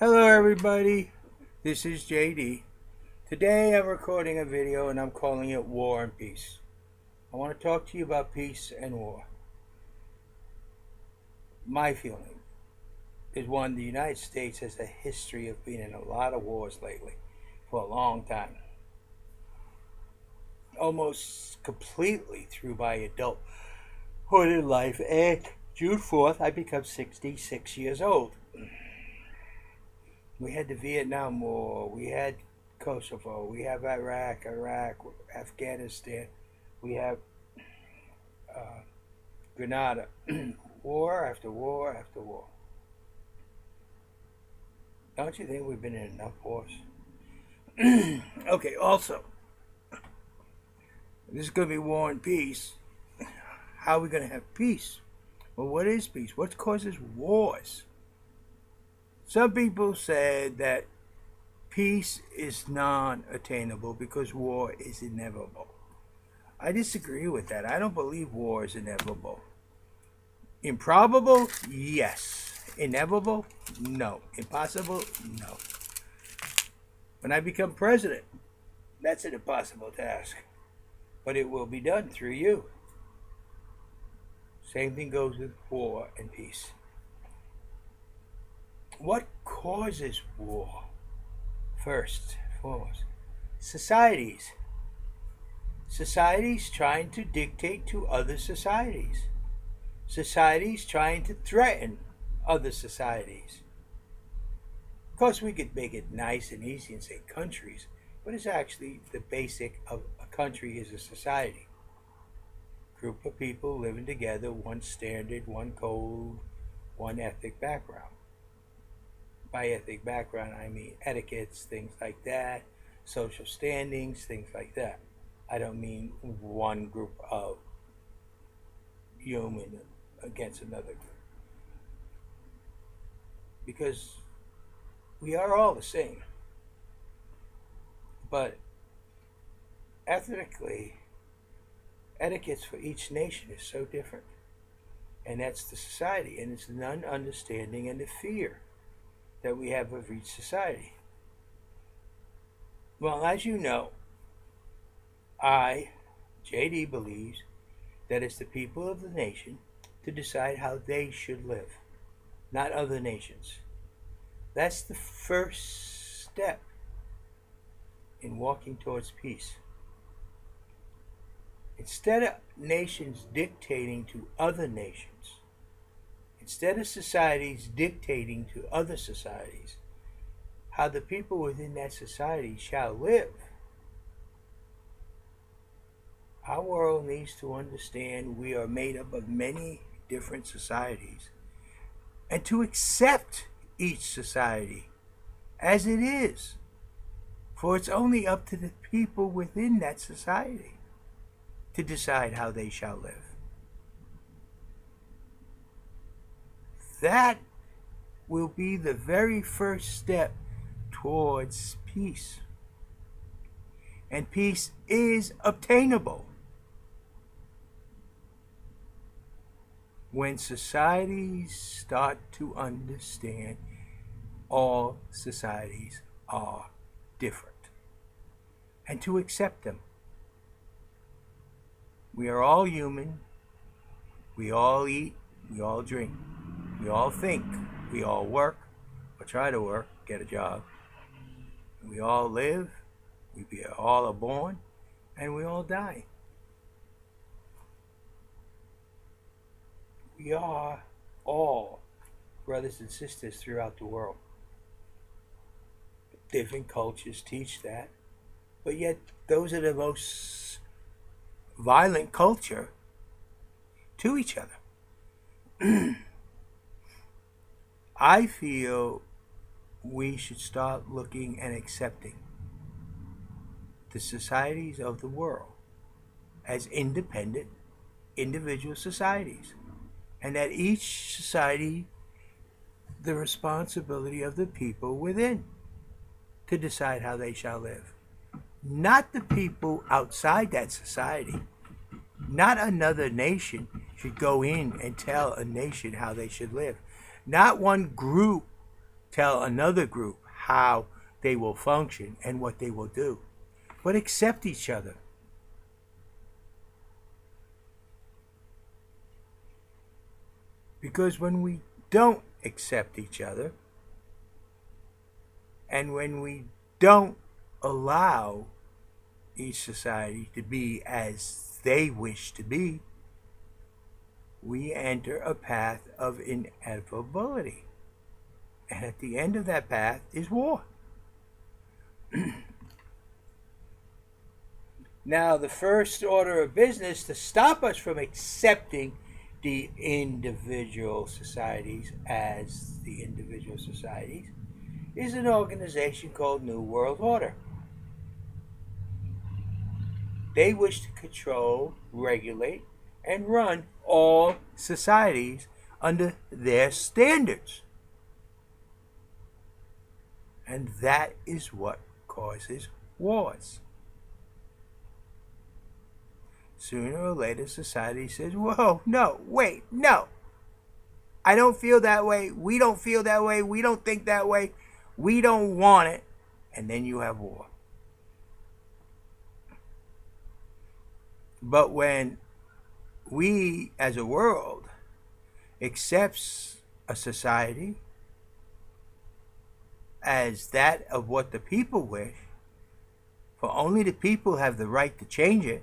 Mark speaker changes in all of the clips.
Speaker 1: Hello everybody, this is JD. Today I'm recording a video and I'm calling it War and Peace. I want to talk to you about peace and war. My feeling is one, the United States has a history of being in a lot of wars lately for a long time. Almost completely through my adulthood in life, and June 4th I become 66 years old. We had the Vietnam War, we had Kosovo, we have Iraq, Afghanistan, we have uh, Grenada. War after war after war. Don't you think we've been in enough wars? Okay, also, this is going to be war and peace. How are we going to have peace? Well, what is peace? What causes wars? Some people said that peace is non-attainable because war is inevitable. I disagree with that. I don't believe war is inevitable. Improbable? Yes. Inevitable? No. Impossible? No. When I become president, that's an impossible task. But it will be done through you. Same thing goes with war and peace. What causes war? First and foremost, societies. Societies trying to dictate to other societies. Societies trying to threaten other societies. Of course, we could make it nice and easy and say countries, but it's actually the basic of a country is a society. Group of people living together, one standard, one code, one ethnic background. By ethnic background, I mean etiquettes, things like that, social standings, things like that. I don't mean one group of human against another group. Because we are all the same. But ethnically, etiquettes for each nation is so different. And that's the society, and it's the non-understanding and the fear that we have of each society. Well, as you know, JD, believes that it's the people of the nation to decide how they should live, not other nations. That's the first step in walking towards peace. Instead of nations dictating to other nations, instead of societies dictating to other societies how the people within that society shall live, our world needs to understand we are made up of many different societies and to accept each society as it is. For it's only up to the people within that society to decide how they shall live. That will be the very first step towards peace. And peace is obtainable when societies start to understand all societies are different and to accept them. We are all human. We all eat. We all drink. We all think. We all work or try to work, get a job. We all live. We all are born and we all die. We are all brothers and sisters throughout the world. Different cultures teach that, but yet those are the most violent culture to each other. I feel we should start looking and accepting the societies of the world as independent individual societies, and that each society the responsibility of the people within to decide how they shall live, not the people outside that society. Not another nation should go in and tell a nation how they should live. Not one group tell another group how they will function and what they will do, but accept each other. Because when we don't accept each other, and when we don't allow each society to be as they wish to be, we enter a path of inevitability. And at the end of that path is war. Now, the first order of business to stop us from accepting the individual societies as the individual societies is an organization called New World Order. They wish to control, regulate, and run all societies under their standards. And that is what causes wars. Sooner or later, society says, whoa, no, wait, no. I don't feel that way. We don't feel that way. We don't think that way. We don't want it. And then you have war. But when we as a world accepts a society as that of what the people wish, for only the people have the right to change it,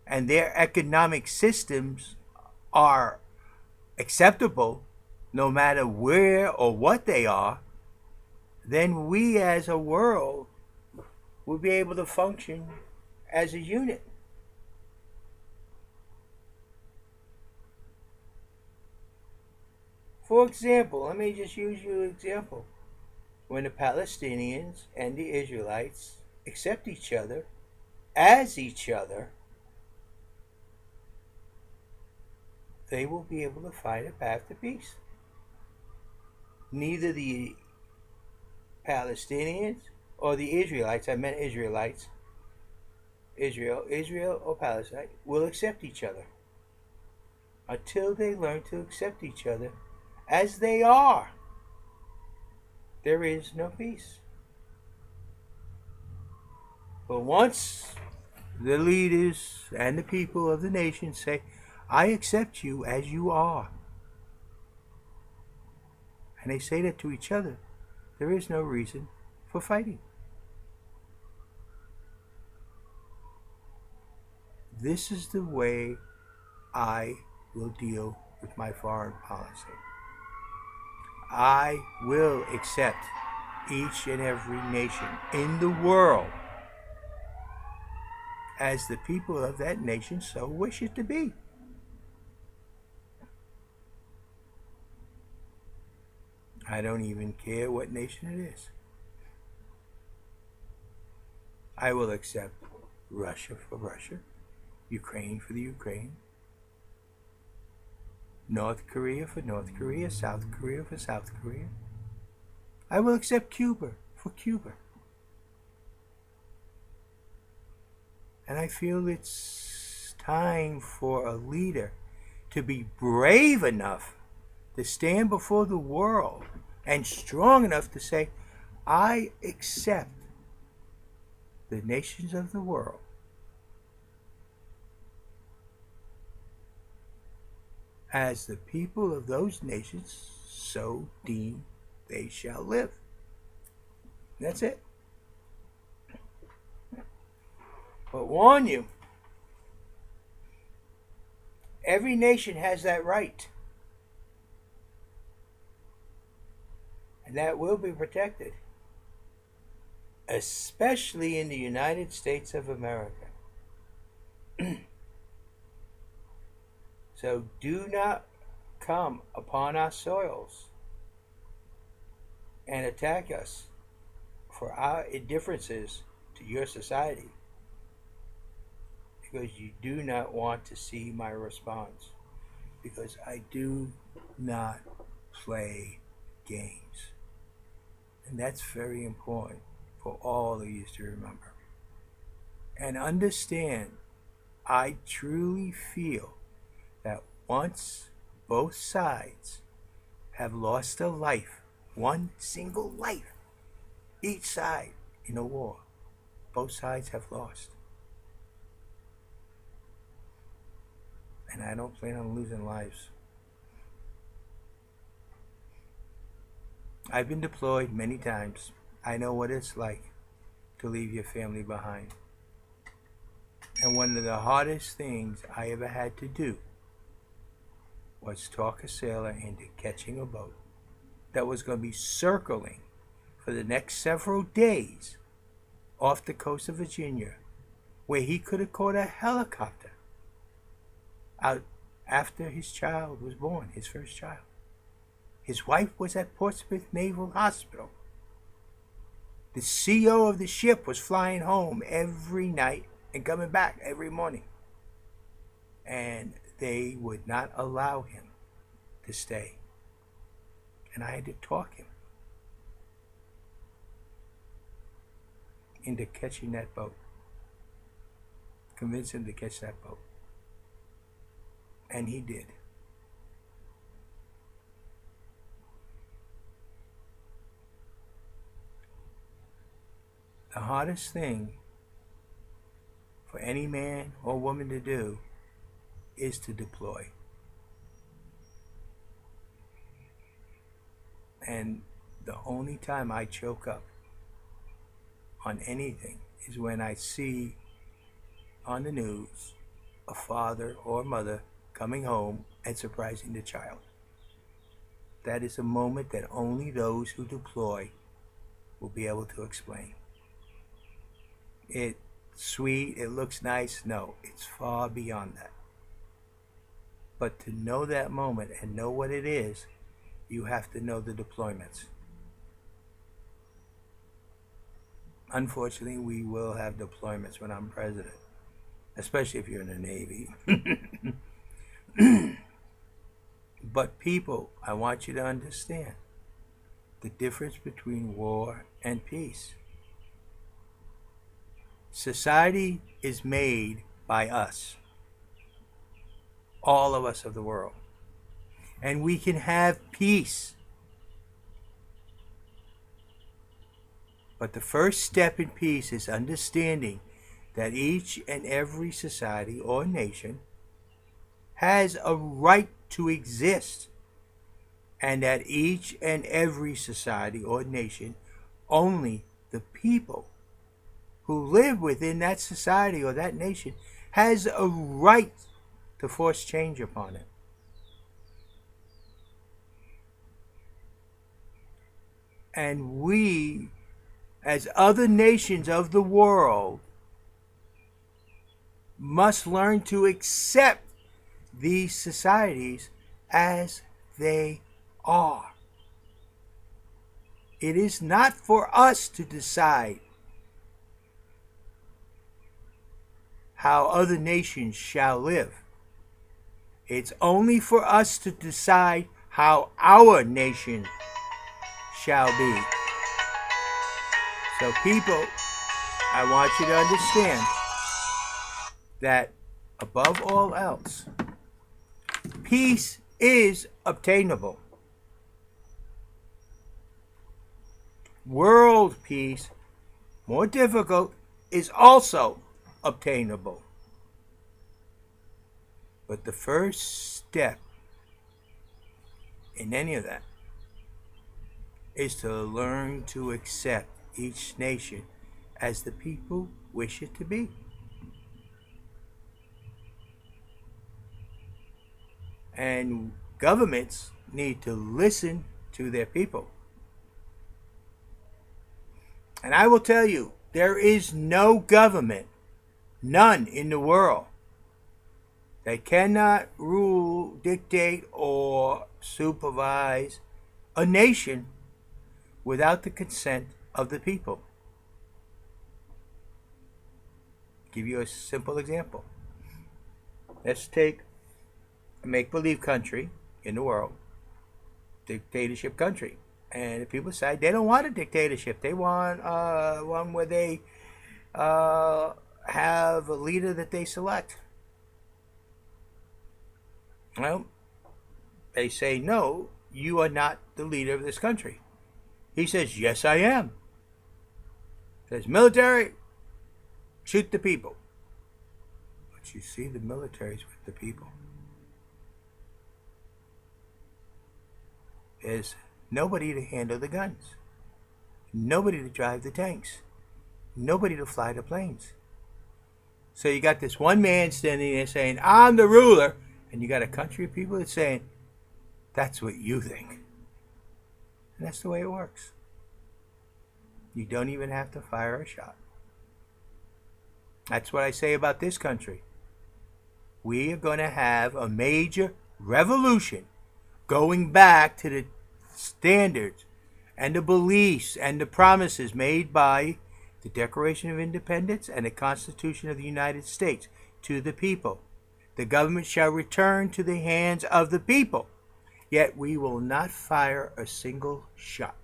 Speaker 1: and their economic systems are acceptable no matter where or what they are, then we as a world will be able to function as a unit. For example, let me just use you an example. When the Palestinians and the Israelites accept each other as each other, they will be able to find a path to peace. Neither the Palestinians or the Israelites, I meant Israelites, Israel or Palestine, will accept each other until they learn to accept each other as they are. There is no peace. But once the leaders and the people of the nation say, I accept you as you are, and they say that to each other, there is no reason for fighting. This is the way I will deal with my foreign policy. I will accept each and every nation in the world as the people of that nation so wish it to be. I don't even care what nation it is. I will accept Russia for Russia, Ukraine for the Ukraine, North Korea for North Korea, South Korea for South Korea. I will accept Cuba for Cuba. And I feel it's time for a leader to be brave enough to stand before the world and strong enough to say, I accept the nations of the world as the people of those nations so deem they shall live. That's it. But warn you, every nation has that right. And that will be protected, especially in the United States of America. So do not come upon our soils and attack us for our indifferences to your society, because you do not want to see my response, because I do not play games. And that's very important for all of you to remember. And understand, I truly feel that once both sides have lost a life one single life. Each side in a war. Both sides have lost. And I don't plan on losing lives. I've been deployed many times. I know what it's like to leave your family behind. And one of the hardest things I ever had to do was talk a sailor into catching a boat that was going to be circling for the next several days off the coast of Virginia, where he could have caught a helicopter out after his child was born, his first child. His wife was at Portsmouth Naval Hospital. The CO of the ship was flying home every night and coming back every morning. And they would not allow him to stay. And I had to talk him into catching that boat. Convince him to catch that boat. And he did. The hardest thing for any man or woman to do is to deploy. And the only time I choke up on anything is when I see on the news a father or mother coming home and surprising the child. That is a moment that only those who deploy will be able to explain. It's sweet, it looks nice. No, it's far beyond that. But to know that moment and know what it is, you have to know the deployments. Unfortunately, we will have deployments when I'm president, especially if you're in the Navy. But people, I want you to understand the difference between war and peace. Society is made by us, all of us of the world. And we can have peace. But the first step in peace is understanding that each and every society or nation has a right to exist, and that each and every society or nation, only the people who live within that society or that nation, has a right to force change upon it. And we, as other nations of the world, must learn to accept these societies as they are. It is not for us to decide how other nations shall live. It's only for us to decide how our nation shall be. So people, I want you to understand that above all else, peace is obtainable. World peace, more difficult, is also obtainable. But the first step in any of that is to learn to accept each nation as the people wish it to be. And governments need to listen to their people. And I will tell you, there is no government, none in the world, that cannot rule, dictate, or supervise a nation without the consent of the people. Give you a simple example. Let's take a make-believe country in the world, dictatorship country. And the people say they don't want a dictatorship. They want one where they have a leader that they select. Well, they say, no, you are not the leader of this country. He says, yes, I am. Says, military, shoot the people. But you see, the military's with the people. There's nobody to handle the guns, nobody to drive the tanks, nobody to fly the planes. So you got this one man standing there saying, I'm the ruler, and you got a country of people that's saying, that's what you think. And that's the way it works. You don't even have to fire a shot. That's what I say about this country. We are going to have a major revolution going back to the standards and the beliefs and the promises made by the Declaration of Independence and the Constitution of the United States to the people. The government shall return to the hands of the people, yet we will not fire a single shot.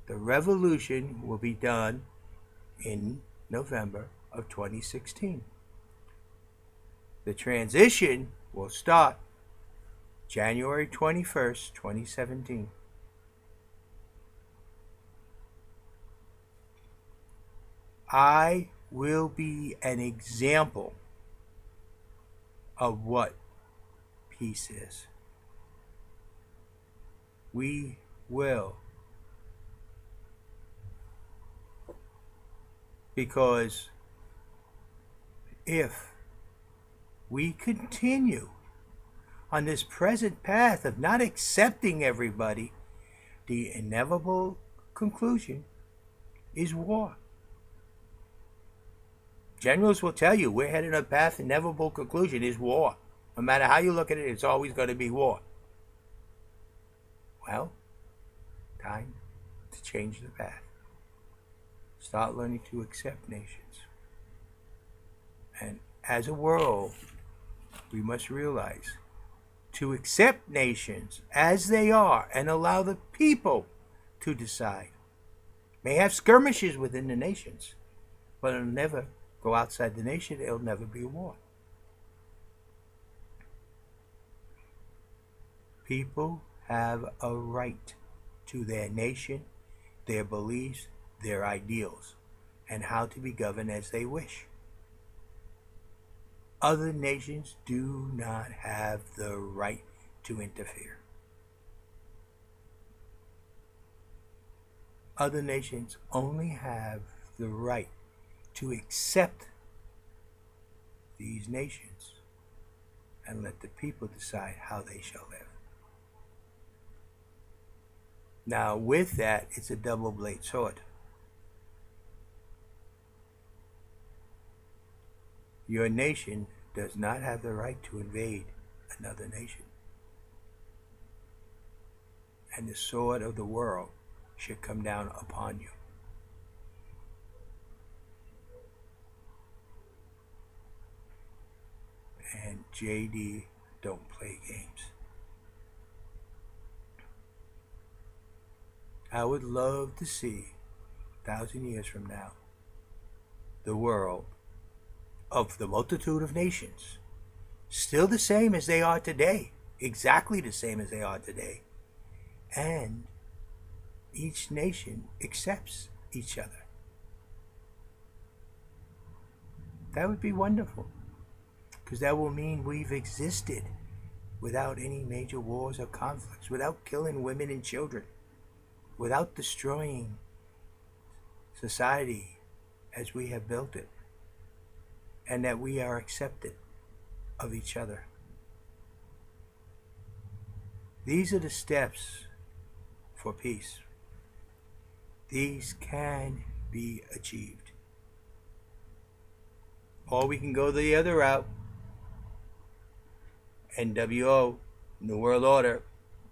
Speaker 1: The revolution will be done in November of 2016. The transition will start January 21st, 2017. I will be an example of what peace is. We will. Because if we continue on this present path of not accepting everybody, the inevitable conclusion is war. Generals will tell you we're heading on a path, inevitable conclusion is war. No matter how you look at it, it's always going to be war. Well, time to change the path. Start learning to accept nations. And as a world, we must realize to accept nations as they are and allow the people to decide. May have skirmishes within the nations, but it'll never go outside the nation. It'll never be a war. People have a right to their nation, their beliefs, their ideals, and how to be governed as they wish. Other nations do not have the right to interfere. Other nations only have the right to accept these nations and let the people decide how they shall live. Now, with that, it's a double-bladed sword. Your nation does not have the right to invade another nation. And the sword of the world should come down upon you. And JD don't play games. I would love to see 1,000 years from now the world of the multitude of nations still the same as they are today, exactly the same as they are today, and each nation accepts each other. That would be wonderful, because that will mean we've existed without any major wars or conflicts, without killing women and children, without destroying society as we have built it, and that we are accepted of each other. These are the steps for peace. These can be achieved. Or we can go the other route. NWO, New World Order,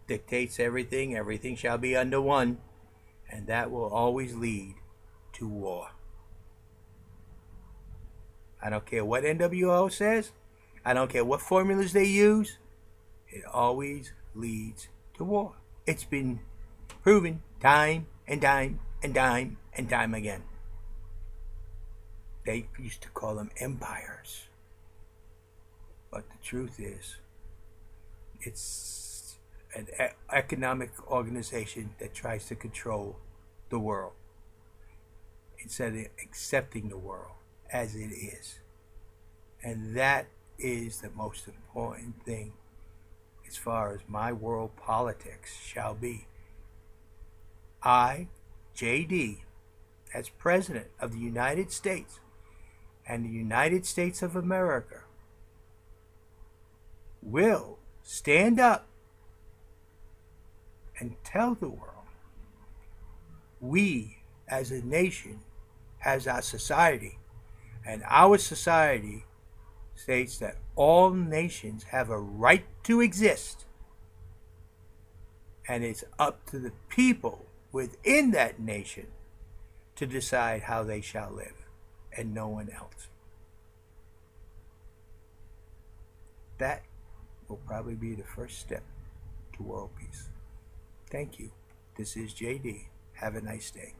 Speaker 1: dictates everything. Everything shall be under one. And that will always lead to war. I don't care what NWO says. I don't care what formulas they use. It always leads to war. It's been proven time and time and time and time again. They used to call them empires. But the truth is, it's an economic organization that tries to control the world instead of accepting the world as it is. And that is the most important thing as far as my world politics shall be. I, JD, as President of the United States and the United States of America, will stand up and tell the world we as a nation has our society, and our society states that all nations have a right to exist, and it's up to the people within that nation to decide how they shall live, and no one else. That will probably be the first step to world peace. Thank you. This is JD. Have a nice day.